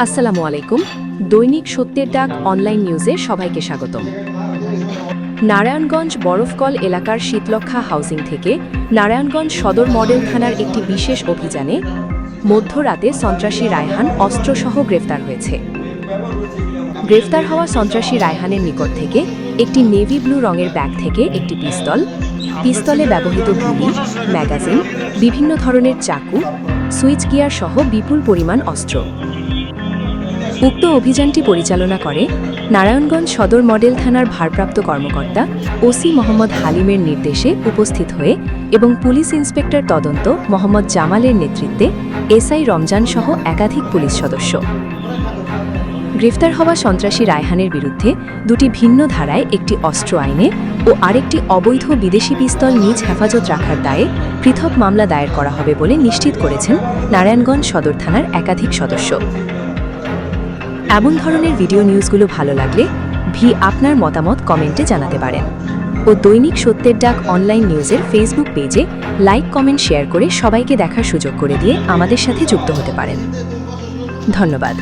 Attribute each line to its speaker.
Speaker 1: আসসালামু আলাইকুম। দৈনিক সত্যের ডাক অনলাইন নিউজে সবাইকে স্বাগতম। নারায়ণগঞ্জ বরফকল এলাকার শীতলক্ষা হাউজিং থেকে নারায়ণগঞ্জ সদর মডেল থানার একটি বিশেষ অভিযানে মধ্যরাতে সন্ত্রাসী রায়হান অস্ত্রসহ গ্রেফতার হয়েছে। গ্রেফতার হওয়া সন্ত্রাসী রায়হানের নিকট থেকে একটি নেভি ব্লু রঙের ব্যাগ থেকে একটি পিস্তলে ব্যবহৃত গুলি, ম্যাগাজিন, বিভিন্ন ধরনের চাকু, সুইচ গিয়ার সহ বিপুল পরিমাণ অস্ত্র। উক্ত অভিযানটি পরিচালনা করে নারায়ণগঞ্জ সদর মডেল থানার ভারপ্রাপ্ত কর্মকর্তা ওসি মোহাম্মদ হালিমের নির্দেশে উপস্থিত হয়ে এবং পুলিশ ইন্সপেক্টর তদন্ত মোহাম্মদ জামালের নেতৃত্বে এসআই রমজান সহ একাধিক পুলিশ সদস্য। গ্রেফতার হওয়া সন্ত্রাসী রায়হানের বিরুদ্ধে দুটি ভিন্ন ধারায় একটি অস্ত্র আইনে ও আরেকটি অবৈধ বিদেশি পিস্তল নিজ হেফাজত রাখার দায়ে পৃথক মামলা দায়ের করা হবে বলে নিশ্চিত করেছেন নারায়ণগঞ্জ সদর থানার একাধিক সদস্য। এমন ধরনের ভিডিও নিউজগুলো ভালো লাগলে আপনার মতামত কমেন্টে জানাতে পারেন ও দৈনিক সত্যের ডাক অনলাইন নিউজের ফেসবুক পেজে লাইক, কমেন্ট, শেয়ার করে সবাইকে দেখার সুযোগ করে দিয়ে আমাদের সাথে যুক্ত হতে পারেন। ধন্যবাদ।